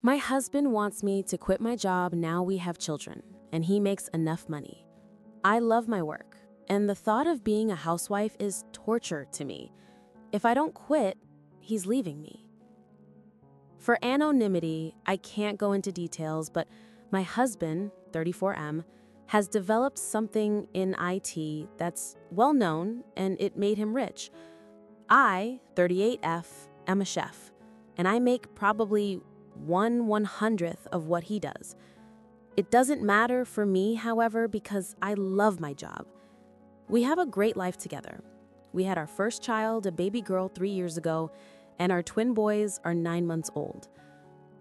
My husband wants me to quit my job now we have children, and he makes enough money. I love my work, and the thought of being a housewife is torture to me. If I don't quit, he's leaving me. For anonymity, I can't go into details, but my husband, 34M, has developed something in IT that's well known, and it made him rich. I, 38F, am a chef, and I make probably 1/100th of what he does. It doesn't matter for me, however, because I love my job. We have a great life together. We had our first child, a baby girl, 3 years ago, and our twin boys are 9 months old.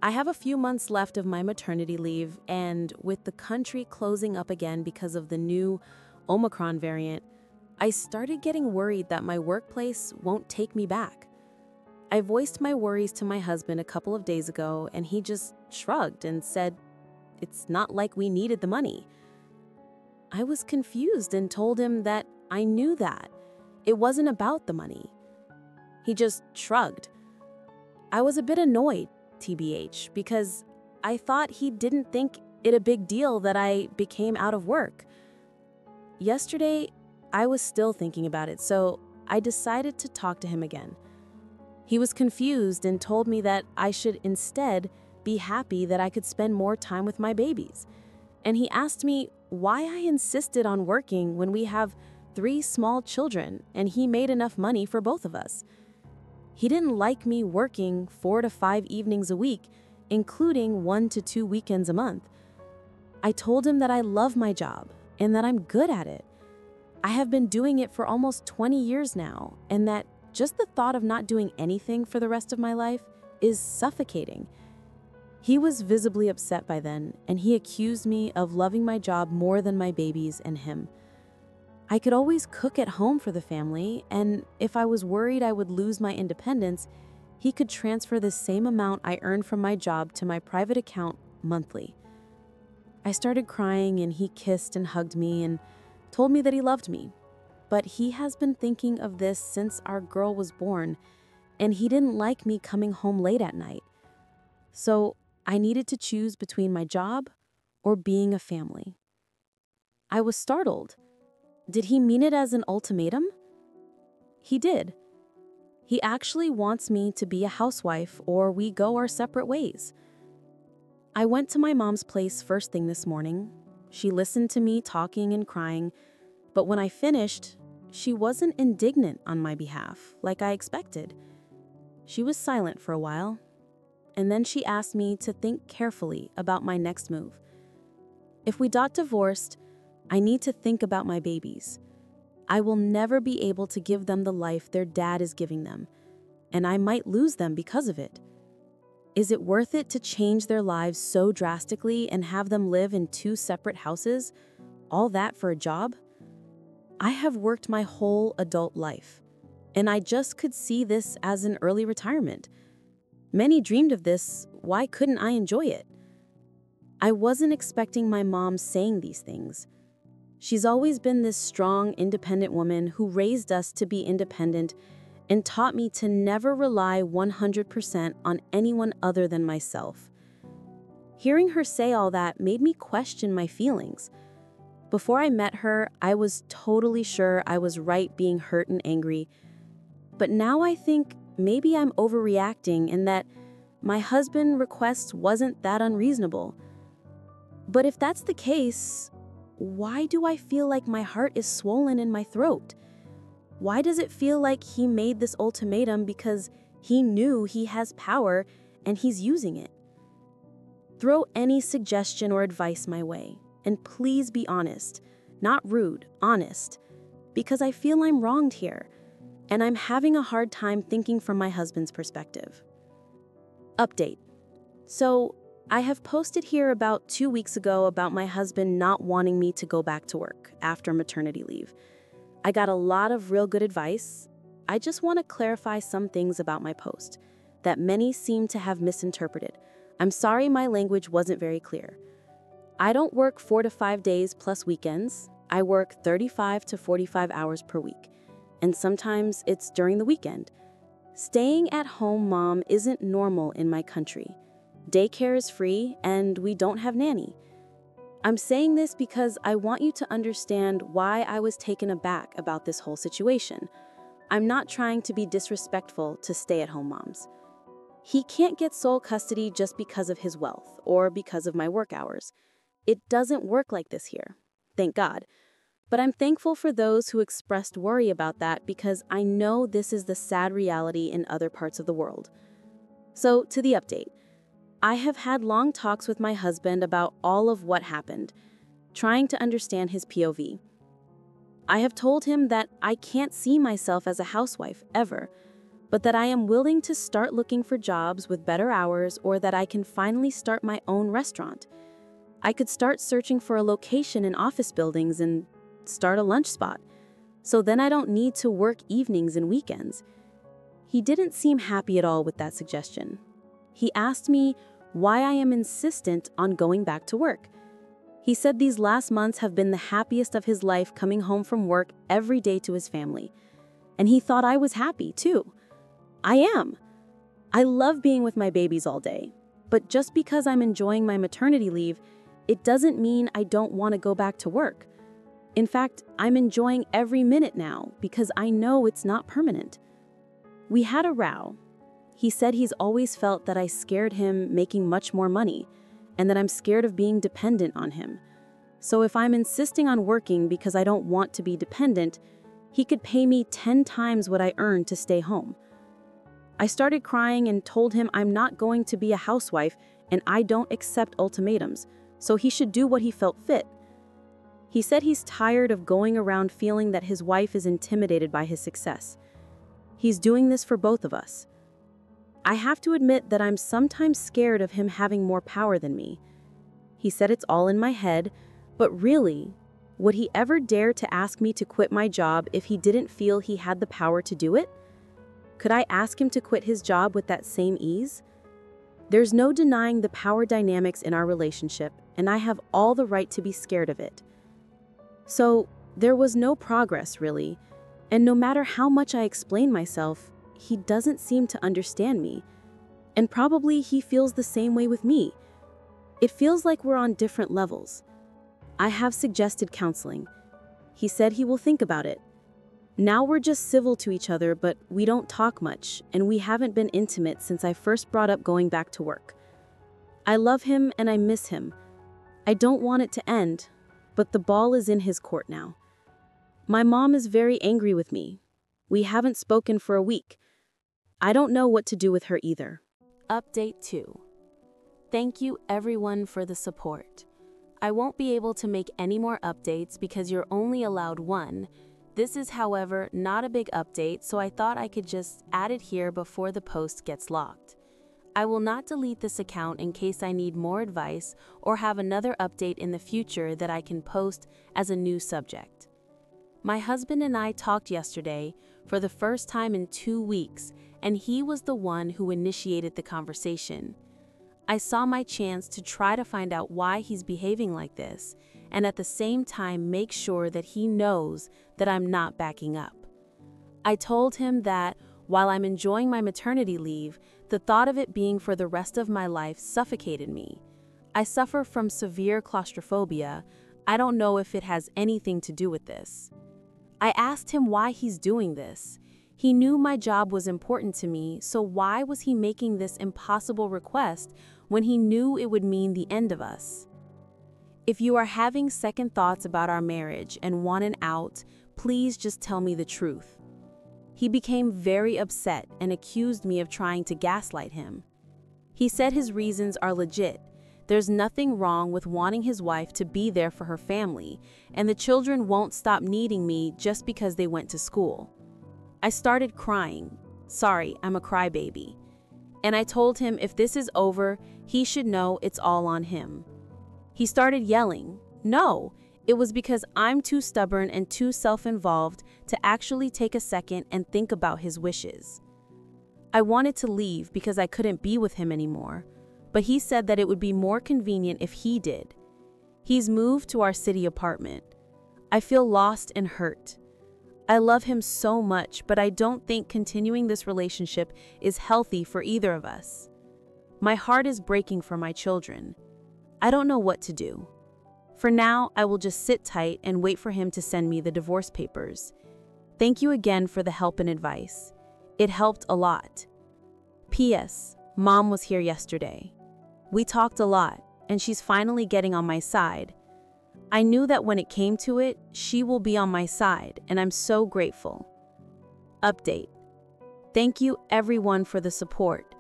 I have a few months left of my maternity leave, and with the country closing up again because of the new Omicron variant, I started getting worried that my workplace won't take me back. I voiced my worries to my husband a couple of days ago, and he just shrugged and said, "It's not like we needed the money." I was confused and told him that I knew that. It wasn't about the money. He just shrugged. I was a bit annoyed, TBH, because I thought he didn't think it a big deal that I became out of work. Yesterday, I was still thinking about it, so I decided to talk to him again. He was confused and told me that I should instead be happy that I could spend more time with my babies. And he asked me why I insisted on working when we have 3 small children and he made enough money for both of us. He didn't like me working 4 to 5 evenings a week, including 1 to 2 weekends a month. I told him that I love my job and that I'm good at it. I have been doing it for almost 20 years now, and that just the thought of not doing anything for the rest of my life is suffocating. He was visibly upset by then, and he accused me of loving my job more than my babies and him. I could always cook at home for the family, and if I was worried I would lose my independence, he could transfer the same amount I earned from my job to my private account monthly. I started crying, and he kissed and hugged me and told me that he loved me. But he has been thinking of this since our girl was born, and he didn't like me coming home late at night. So I needed to choose between my job or being a family. I was startled. Did he mean it as an ultimatum? He did. He actually wants me to be a housewife or we go our separate ways. I went to my mom's place first thing this morning. She listened to me talking and crying, but when I finished, she wasn't indignant on my behalf like I expected. She was silent for a while, and then she asked me to think carefully about my next move. If we got divorced, I need to think about my babies. I will never be able to give them the life their dad is giving them, and I might lose them because of it. Is it worth it to change their lives so drastically and have them live in 2 separate houses? All that for a job? I have worked my whole adult life, and I just could see this as an early retirement. Many dreamed of this. Why couldn't I enjoy it? I wasn't expecting my mom saying these things. She's always been this strong, independent woman who raised us to be independent and taught me to never rely 100% on anyone other than myself. Hearing her say all that made me question my feelings. Before I met her, I was totally sure I was right being hurt and angry. But now I think maybe I'm overreacting and that my husband's request wasn't that unreasonable. But if that's the case, why do I feel like my heart is swollen in my throat? Why does it feel like he made this ultimatum because he knew he has power and he's using it? Throw any suggestion or advice my way. And please be honest, not rude, honest, because I feel I'm wronged here, and I'm having a hard time thinking from my husband's perspective. Update. So, I have posted here about 2 weeks ago about my husband not wanting me to go back to work after maternity leave. I got a lot of real good advice. I just want to clarify some things about my post that many seem to have misinterpreted. I'm sorry my language wasn't very clear. I don't work 4 to 5 days plus weekends. I work 35 to 45 hours per week, and sometimes it's during the weekend. Staying at home mom isn't normal in my country. Daycare is free, and we don't have nanny. I'm saying this because I want you to understand why I was taken aback about this whole situation. I'm not trying to be disrespectful to stay-at-home moms. He can't get sole custody just because of his wealth or because of my work hours. It doesn't work like this here. Thank God. But I'm thankful for those who expressed worry about that because I know this is the sad reality in other parts of the world. So, to the update. I have had long talks with my husband about all of what happened, trying to understand his POV. I have told him that I can't see myself as a housewife ever, but that I am willing to start looking for jobs with better hours or that I can finally start my own restaurant. I could start searching for a location in office buildings and start a lunch spot, so then I don't need to work evenings and weekends. He didn't seem happy at all with that suggestion. He asked me why I am insistent on going back to work. He said these last months have been the happiest of his life, coming home from work every day to his family. And he thought I was happy too. I am. I love being with my babies all day. But just because I'm enjoying my maternity leave, it doesn't mean I don't want to go back to work. In fact, I'm enjoying every minute now because I know it's not permanent. We had a row. He said he's always felt that I scared him making much more money, and that I'm scared of being dependent on him. So if I'm insisting on working because I don't want to be dependent, he could pay me 10 times what I earn to stay home. I started crying and told him I'm not going to be a housewife and I don't accept ultimatums, so he should do what he felt fit. He said he's tired of going around feeling that his wife is intimidated by his success. He's doing this for both of us. I have to admit that I'm sometimes scared of him having more power than me. He said it's all in my head, but really, would he ever dare to ask me to quit my job if he didn't feel he had the power to do it? Could I ask him to quit his job with that same ease? There's no denying the power dynamics in our relationship, and I have all the right to be scared of it. So, there was no progress, really, and no matter how much I explain myself, he doesn't seem to understand me, and probably he feels the same way with me. It feels like we're on different levels. I have suggested counseling. He said he will think about it. Now we're just civil to each other, but we don't talk much, and we haven't been intimate since I first brought up going back to work. I love him and I miss him. I don't want it to end, but the ball is in his court now. My mom is very angry with me. We haven't spoken for a week. I don't know what to do with her either. Update 2. Thank you everyone for the support. I won't be able to make any more updates because you're only allowed one. This is, however, not a big update, so I thought I could just add it here before the post gets locked. I will not delete this account in case I need more advice or have another update in the future that I can post as a new subject. My husband and I talked yesterday for the first time in 2 weeks, and he was the one who initiated the conversation. I saw my chance to try to find out why he's behaving like this, and at the same time make sure that he knows that I'm not backing up. I told him that while I'm enjoying my maternity leave, the thought of it being for the rest of my life suffocated me. I suffer from severe claustrophobia. I don't know if it has anything to do with this. I asked him why he's doing this. He knew my job was important to me, so why was he making this impossible request when he knew it would mean the end of us? If you are having second thoughts about our marriage and want an out, please just tell me the truth. He became very upset and accused me of trying to gaslight him. He said his reasons are legit. There's nothing wrong with wanting his wife to be there for her family, and the children won't stop needing me just because they went to school. I started crying. Sorry, I'm a crybaby. And I told him if this is over, he should know it's all on him. He started yelling. No, it was because I'm too stubborn and too self-involved to actually take a second and think about his wishes. I wanted to leave because I couldn't be with him anymore, but he said that it would be more convenient if he did. He's moved to our city apartment. I feel lost and hurt. I love him so much, but I don't think continuing this relationship is healthy for either of us. My heart is breaking for my children. I don't know what to do. For now, I will just sit tight and wait for him to send me the divorce papers. Thank you again for the help and advice. It helped a lot. P.S. Mom was here yesterday. We talked a lot, and she's finally getting on my side. I knew that when it came to it, she will be on my side, and I'm so grateful. Update. Thank you everyone for the support.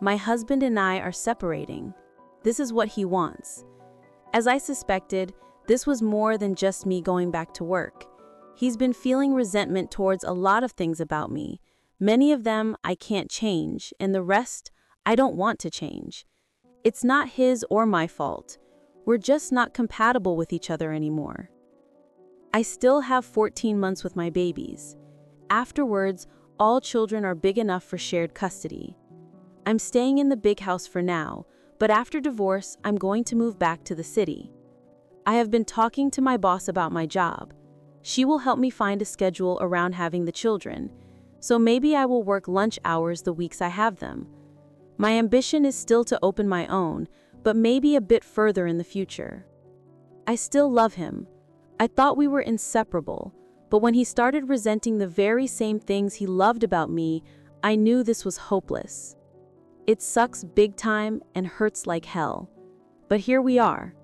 My husband and I are separating. This is what he wants. As I suspected, this was more than just me going back to work. He's been feeling resentment towards a lot of things about me. Many of them I can't change, and the rest I don't want to change. It's not his or my fault. We're just not compatible with each other anymore. I still have 14 months with my babies. Afterwards, all children are big enough for shared custody. I'm staying in the big house for now, but after divorce, I'm going to move back to the city. I have been talking to my boss about my job. She will help me find a schedule around having the children, so maybe I will work lunch hours the weeks I have them. My ambition is still to open my own, but maybe a bit further in the future. I still love him. I thought we were inseparable, but when he started resenting the very same things he loved about me, I knew this was hopeless. It sucks big time and hurts like hell. But here we are.